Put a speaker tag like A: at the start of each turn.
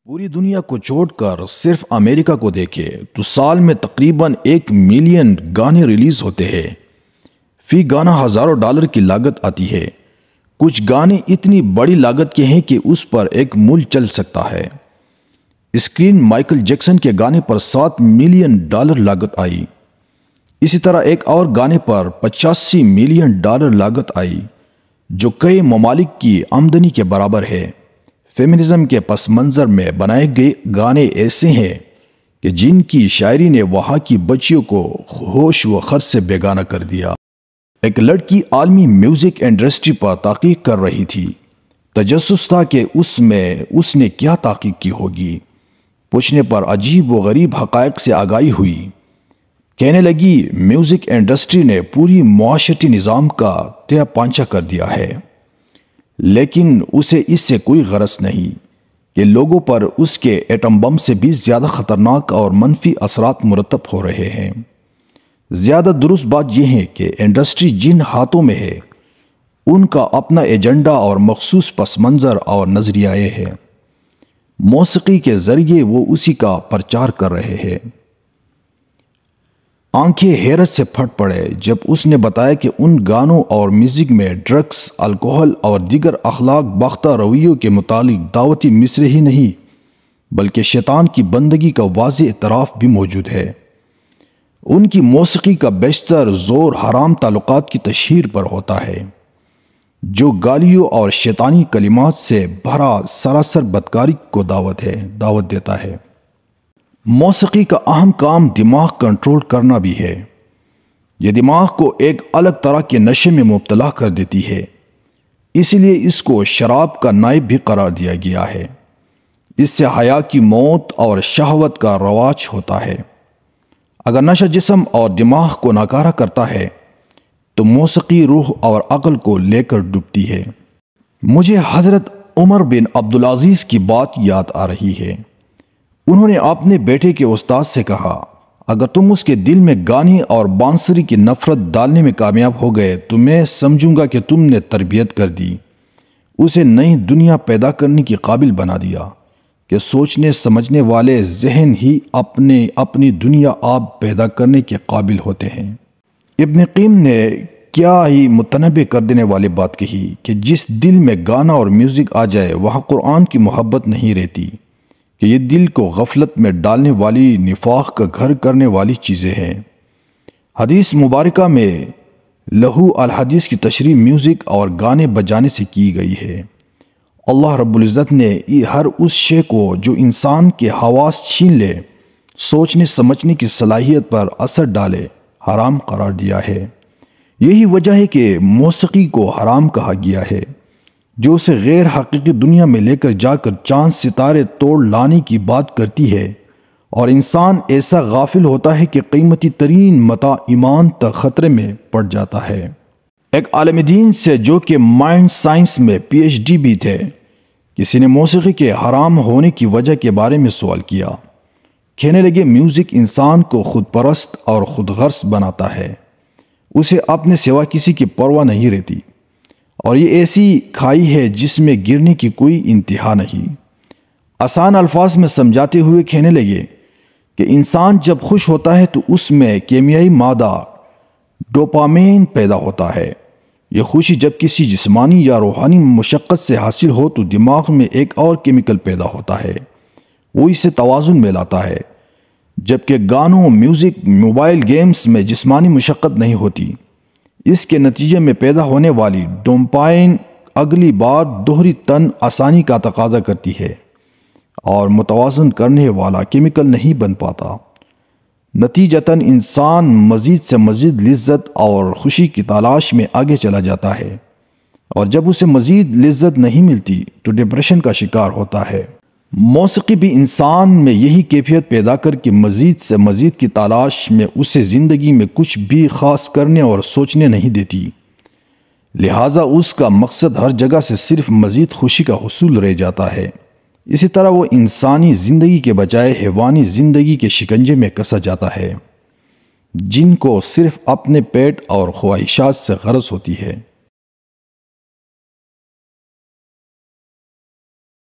A: پوری دنیا کو چھوڑ کر صرف امریکہ کو دیکھے تو سال میں تقریباً 1 ملین گانے ریلیز ہوتے ہیں۔ فی گانا ہزاروں ڈالر کی لاگت آتی ہے۔ کچھ گانے اتنی بڑی لاگت کے ہیں کہ اس پر ایک ملک چل سکتا ہے۔ اسکرین مائیکل جیکسن کے گانے پر 7 ملین ڈالر لاگت آئی۔ اسی طرح ایک اور گانے پر 85 ملین ڈالر لاگت آئی، جو کئی ممالک کی آمدنی کے برابر ہے۔ فیمنزم کے پس منظر میں بنائے گئے گانے ایسے ہیں کہ جن کی شاعری نے وہاں کی بچیوں کو ہوش و خرچ سے بیگانہ کر دیا۔ ایک لڑکی عالمی میوزک انڈسٹری پر تحقیق کر رہی تھی۔ تجسس تھا کہ اس نے کیا تحقیق کی ہوگی۔ پوچھنے پر عجیب و غریب حقائق سے آگاہی ہوئی۔ کہنے لگی میوزک انڈسٹری نے پوری معاشرتی نظام کا تیا پانچہ کر دیا ہے، لیکن اسے اس سے کوئی غرض نہیں کہ لوگوں پر اس کے ایٹم بم سے بھی زیادہ خطرناک اور منفی اثرات مرتب ہو رہے ہیں۔ زیادہ درست بات یہ ہے کہ انڈسٹری جن ہاتھوں میں ہے ان کا اپنا ایجنڈا اور مخصوص پس منظر اور نظریے ہیں۔ موسیقی کے ذریعے وہ اسی کا پرچار کر رہے ہیں۔ آنکھیں حیرت سے پھٹ پڑے جب اس نے بتایا کہ ان گانوں اور میوزک میں ڈرگس، الکوہل اور دیگر اخلاق باختہ رویوں کے متعلق دعوتی مصرے ہی نہیں بلکہ شیطان کی بندگی کا واضح اعتراف بھی موجود ہے۔ ان کی موسیقی کا بیشتر زور حرام تعلقات کی تشہیر پر ہوتا ہے، جو گالیوں اور شیطانی کلمات سے بھرا سراسر بدکاری کو دعوت دیتا ہے۔ موسیقی کا اہم کام دماغ کنٹرول کرنا بھی ہے۔ یہ دماغ کو ایک الگ طرح کے نشے میں مبتلا کر دیتی ہے، اسی لیے اس کو شراب کا نائب بھی قرار دیا گیا ہے۔ اس سے حیا کی موت اور شہوت کا رواج ہوتا ہے۔ اگر نشہ جسم اور دماغ کو ناکارہ کرتا ہے تو موسیقی روح اور عقل کو لے کر ڈوبتی ہے۔ مجھے حضرت عمر بن عبدالعزیز کی بات یاد آ رہی ہے۔ انہوں نے اپنے بیٹے کے استاد سے کہا، اگر تم اس کے دل میں گانے اور بانسری کی نفرت ڈالنے میں کامیاب ہو گئے تو میں سمجھوں گا کہ تم نے تربیت کر دی، اسے نئی دنیا پیدا کرنے کی قابل بنا دیا کہ سوچنے سمجھنے والے ذہن ہی اپنی دنیا آپ پیدا کرنے کے قابل ہوتے ہیں۔ ابن قیم نے کیا ہی متنبع کر دینے والی بات کہی کہ جس دل میں گانا اور میوزک آ جائے وہاں قرآن کی محبت نہیں رہتی، کہ یہ دل کو غفلت میں ڈالنے والی، نفاق کا گھر کرنے والی چیزیں ہیں۔ حدیث مبارکہ میں لہو الحدیث کی تشریح میوزک اور گانے بجانے سے کی گئی ہے۔ اللہ رب العزت نے ہر اس شے کو جو انسان کے حواس چھین لے، سوچنے سمجھنے کی صلاحیت پر اثر ڈالے، حرام قرار دیا ہے۔ یہی وجہ ہے کہ موسیقی کو حرام کہا گیا ہے، جو اسے غیر حقیقی دنیا میں لے کر جا کر چاند ستارے توڑ لانے کی بات کرتی ہے، اور انسان ایسا غافل ہوتا ہے کہ قیمتی ترین متاع ایمان تک خطرے میں پڑ جاتا ہے۔ ایک عالم دین سے جو کہ مائنڈ سائنس میں پی ایچ ڈی بھی تھے، کسی نے موسیقی کے حرام ہونے کی وجہ کے بارے میں سوال کیا۔ کہنے لگے میوزک انسان کو خود پرست اور خود غرض بناتا ہے، اسے اپنے سوا کسی کی پرواہ نہیں رہتی، اور یہ ایسی کھائی ہے جس میں گرنے کی کوئی انتہا نہیں۔ آسان الفاظ میں سمجھاتے ہوئے کہنے لگے کہ انسان جب خوش ہوتا ہے تو اس میں کیمیائی مادہ ڈوپامین پیدا ہوتا ہے۔ یہ خوشی جب کسی جسمانی یا روحانی مشقت سے حاصل ہو تو دماغ میں ایک اور کیمیکل پیدا ہوتا ہے، وہ اسے توازن میں لاتا ہے۔ جبکہ گانوں، میوزک، موبائل گیمز میں جسمانی مشقت نہیں ہوتی، اس کے نتیجے میں پیدا ہونے والی ڈوپامین اگلی بار دوہری تن آسانی کا تقاضا کرتی ہے اور متوازن کرنے والا کیمیکل نہیں بن پاتا۔ نتیجتاً انسان مزید سے مزید لذت اور خوشی کی تلاش میں آگے چلا جاتا ہے، اور جب اسے مزید لذت نہیں ملتی تو ڈپریشن کا شکار ہوتا ہے۔ موسیقی بھی انسان میں یہی کیفیت پیدا کر کے مزید سے مزید کی تلاش میں اسے زندگی میں کچھ بھی خاص کرنے اور سوچنے نہیں دیتی، لہٰذا اس کا مقصد ہر جگہ سے صرف مزید خوشی کا حصول رہ جاتا ہے۔ اسی طرح وہ انسانی زندگی کے بجائے حیوانی زندگی کے شکنجے میں کسا جاتا ہے، جن کو صرف اپنے پیٹ اور خواہشات سے غرض ہوتی ہے۔